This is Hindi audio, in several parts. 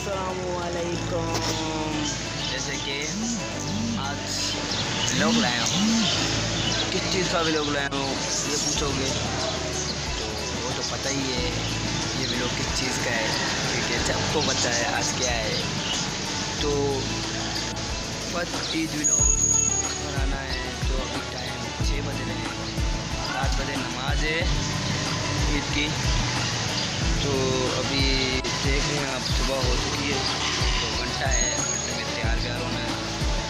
अस्सलामुअलैकुम। जैसे कि आज व्लॉग लाया हूँ, किस चीज़ का व्लॉग लाया हूँ ये पूछोगे तो वो तो पता ही है ये व्लॉग किस चीज़ का है, ठीक है। सबको पता है आज क्या है। तो फर्स्ट ईद व्लॉग बनाना है। तो अभी टाइम 6 बज रहे हैं, 7 बजे नमाज है ईद की। तो अभी देख रहे हैं, अब सुबह हो चुकी है, तो घंटा है, घंटे में तैयार व्यार होना है।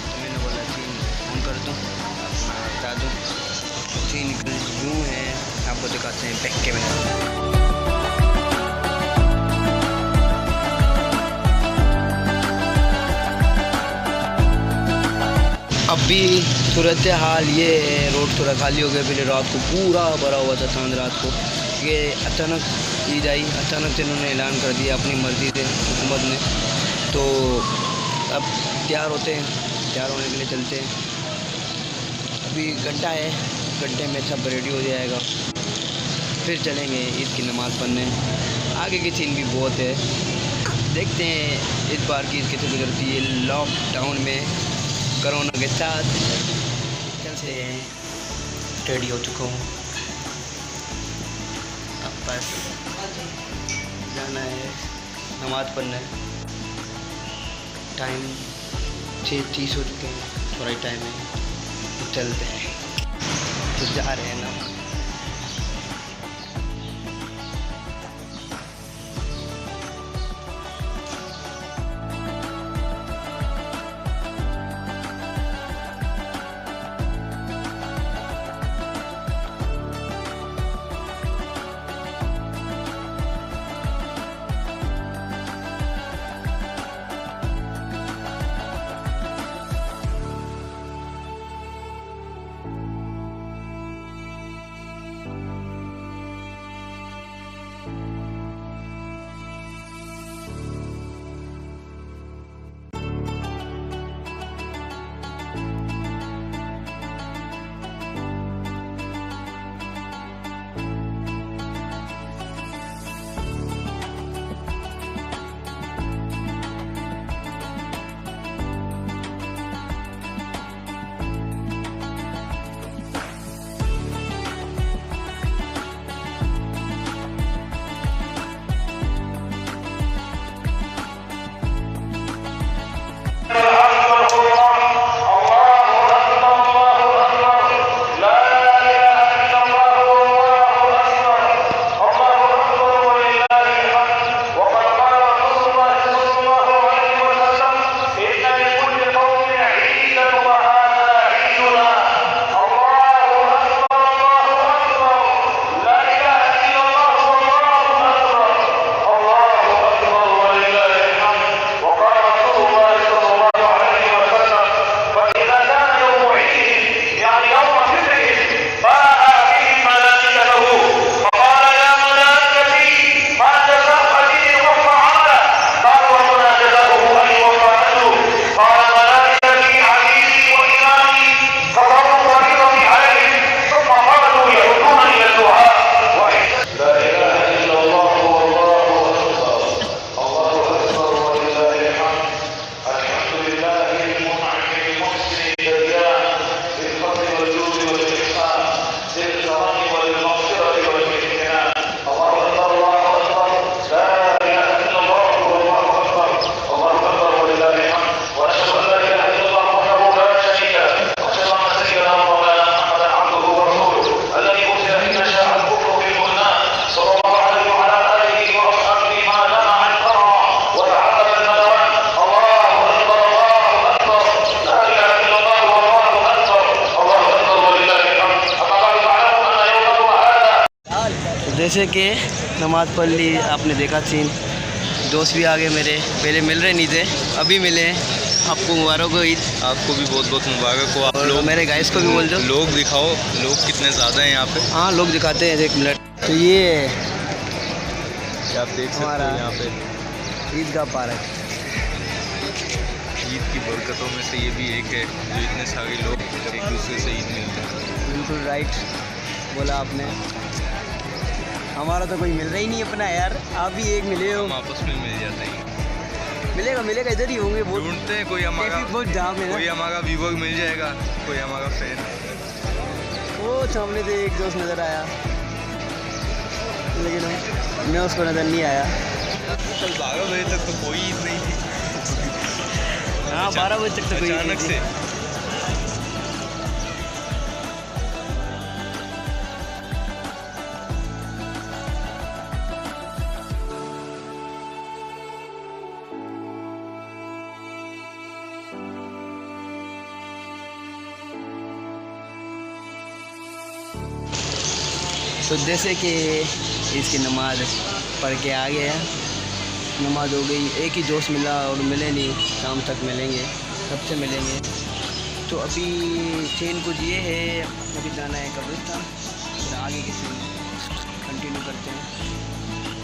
तो मैंने बोला सीन फ़ोन कर दूँ, अपना बता दूँ। सीन यूँ है, आपको दिखाते हैं बैक कैमरा। अभी सूरत हाल ये है, रोड थोड़ा खाली हो गया। पहले रात को पूरा भरा हुआ था चांद रात को। ये अचानक ईद आई, अचानक से इन्होंने ऐलान कर दिया अपनी मर्ज़ी से हुकूमत ने। तो अब तैयार होते हैं, तैयार होने के लिए चलते हैं। अभी घंटा है, घंटे में सब रेडी हो जाएगा, फिर चलेंगे ईद की नमाज़ पढ़ने। आगे की सीन भी बहुत है, देखते हैं इस बार की ईद कैसे गुजरती है लॉकडाउन में कोरोना के साथ। चलते हैं, रेडी हो चुका हूँ, अब बस जाना है नमाज़ पढ़ने। टाइम 6:30 हो चुके हैं, थोड़ा ही टाइम है, तो चलते हैं। तो जा रहे हैं नमाज़। जैसे कि नमाज़ पढ़ ली, आपने देखा सीन। दोस्त भी आ गए मेरे, पहले मिल रहे नहीं थे, अभी मिले। आपको मुबारक हो ईद। आपको भी बहुत बहुत मुबारक हो। आप लोग, मेरे गाइस को भी बोल दो। लोग दिखाओ, लोग कितने ज़्यादा हैं यहाँ पे। हाँ, लोग दिखाते हैं, 1 मिनट। तो ये आप देख सकते हो यहाँ पे ईद का पार्क। ईद की बरकतों में से ये भी एक है जो इतने सारे लोग एक दूसरे से ईद मिलते हैं। बिल्कुल राइट बोला आपने। हमारा तो कोई मिल रहा ही नहीं अपना यार, आप भी एक मिले हो। हम आपस में मिल जाते हैं। मिलेगा मिलेगा, इधर ही होंगे बहुत। ढूंढते हैं कोई हमारा, ट्रैफिक बहुत जाम है ना। कोई हमारा व्यूवर मिल जाएगा, कोई हमारा फैन। वो सामने से एक दोस्त नज़र आया, लेकिन मैं उसको नज़र नहीं आया। कल 12 बजे तक तो कोई नहीं थी। हाँ 12 बजे तक तो कोई अचानक नहीं से। थी। तो जैसे कि इसकी नमाज पढ़ के आ गया, नमाज हो गई, एक ही दोस्त मिला और मिले नहीं, शाम तक मिलेंगे, कब से मिलेंगे। तो अभी सीन कुछ ये है, अभी जाना है कब्रिस्तान, फिर आगे की सीन कंटिन्यू करते हैं,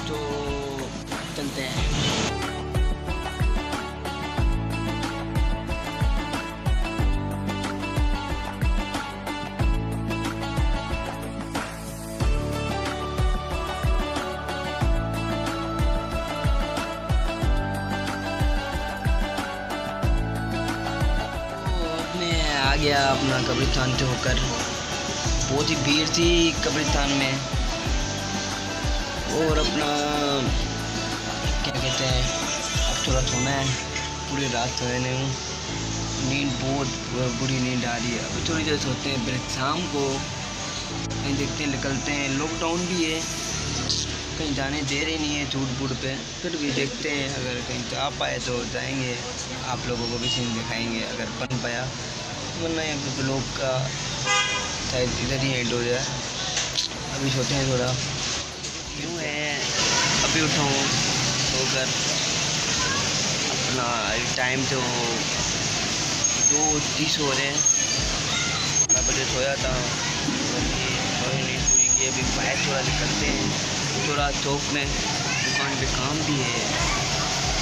तो चलते हैं। आ गया अपना कब्रिस्तान से होकर, बहुत ही भीड़ थी कब्रिस्तान में। और अपना क्या कहते हैं, अब थोड़ा सोना है, पूरी रात सोए नहीं हूँ, नींद बहुत बुरी नींद आ रही है। अभी थोड़ी देर सोते हैं, फिर शाम को कहीं देखते हैं, निकलते हैं। लॉकडाउन भी है, कहीं जाने दे रहे नहीं है झूठ बूढ़ पे, फिर भी देखते हैं, अगर कहीं तो आ पाए तो जाएंगे, आप लोगों को भी सीन दिखाएंगे अगर बन पाया, वरना यहाँ पे लोग का शायद इधर ही एंड हो जाए। अभी सोते हैं थोड़ा, क्यों है अभी उठाऊँ सोकर, अपना टाइम तो 2:30 हो रहे हैं, 12 बजे सोया था, सोई नहीं पूरी की। अभी बाहर थोड़ा निकलते हैं, थोड़ा चौक में दुकान पे काम भी है,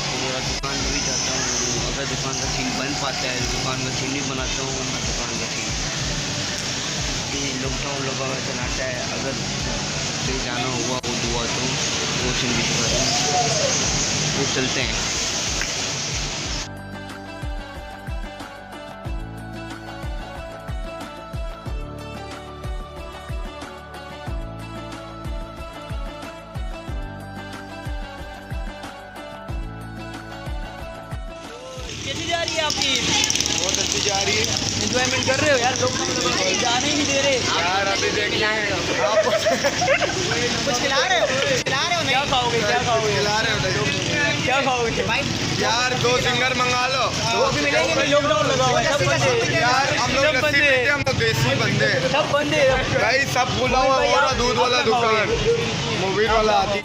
थोड़ा दुकान में भी जाता हूँ। अगर दुकान का सीन बन पाता है, दुकान का सीन भी बनाता हूँ, वरना दुकान का सीन ये लॉकडाउन लोगों में चलाता है। अगर कहीं जाना हुआ वो दुआ तो वो सीन भी दिखाता हूँ, वो चलते हैं। कैसी जा रही है आपकी? बहुत अच्छी जा रही है। एंजॉयमेंट कर रहे हो यार? लोग जाने ही नहीं दे रहे यार अभी देखिए आप कुछ खिला रहे हो? क्या खाओगे? क्या खाओगे? खिला रहे हो क्या खाओगे भाई? यार 2 सिंगर मंगा लो। वो भी मिलेंगे नहीं, लॉकडाउन लगा हुआ है, सब बंदे यार हम लोग सब लस्सी बंदे पीते हैं, हम तो देसी बंदे हैं। सब बंदे भाई सब खुला हुआ हो रहा, दूध वाला दुकान, मोबाइल वाला आती।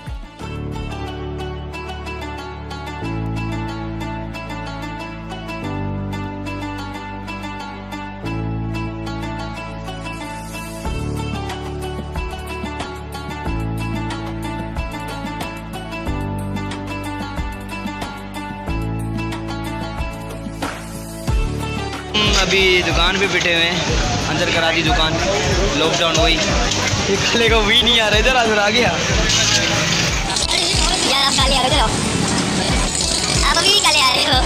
अभी दुकान पे बैठे हुए हैं, अंदर करा दी दुकान, लॉकडाउन हुई, ये खाने का भी नहीं आ रहा, इधर आ गया। यार आप काले आ रहे हो, आप अभी भी काले आ रहे हो,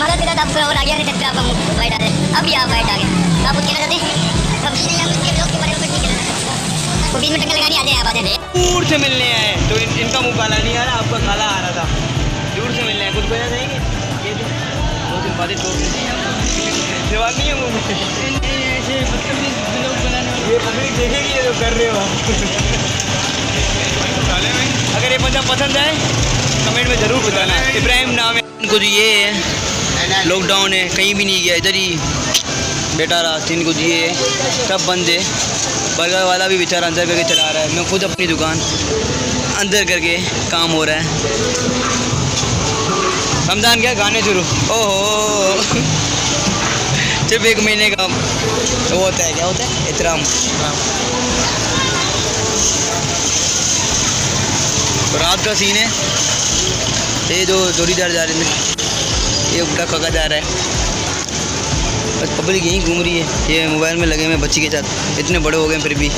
मगर तेरा तब और आ गया नहीं सकते, आप वाइट आ रहे, अभी आप वाइट आ गए, आप कुछ कहना चाहते हैं? हम नहीं हम उसके ब्लॉग के बारे में कुछ नहीं कहना, वो 20 मिनट का लगानी आ जाए, आप आते थे दूर से मिलने आए तो इनका मुँह काला नहीं आ रहा, आपका काला आ रहा था, दूर से मिलने आए, कुछ कहना चाहेंगे? ये तो 2 दिन बाद छोड़ जवाब नहीं है मुँह में, ऐसे बदतमीज ब्लॉग बनाने वाले ये पब्लिक देखेगी ये जो कर रहे हो आप। अगर ये बंदा पसंद आए कमेंट में ज़रूर बताना। इब्राहिम नाम है इनको, जो ये है लॉकडाउन है, कहीं भी नहीं गया, इधर ही बेटा रहा, तीन को दिए सब बंद है। बर्गर वाला भी बेचारा अंदर करके चला रहा है, मैं खुद अपनी दुकान अंदर करके काम हो रहा है। रमज़ान क्या गाने शुरू, ओहो सिर्फ 1 महीने का वो होता है, क्या होता है, एहतराम। रात का सीन है, ये जो जोड़ीदार जा रहे हैं, ये उल्टा खगा जा रहा है, बस पब्लिक यहीं घूम रही है, ये मोबाइल में लगे हुए बच्ची के साथ, इतने बड़े हो गए फिर भी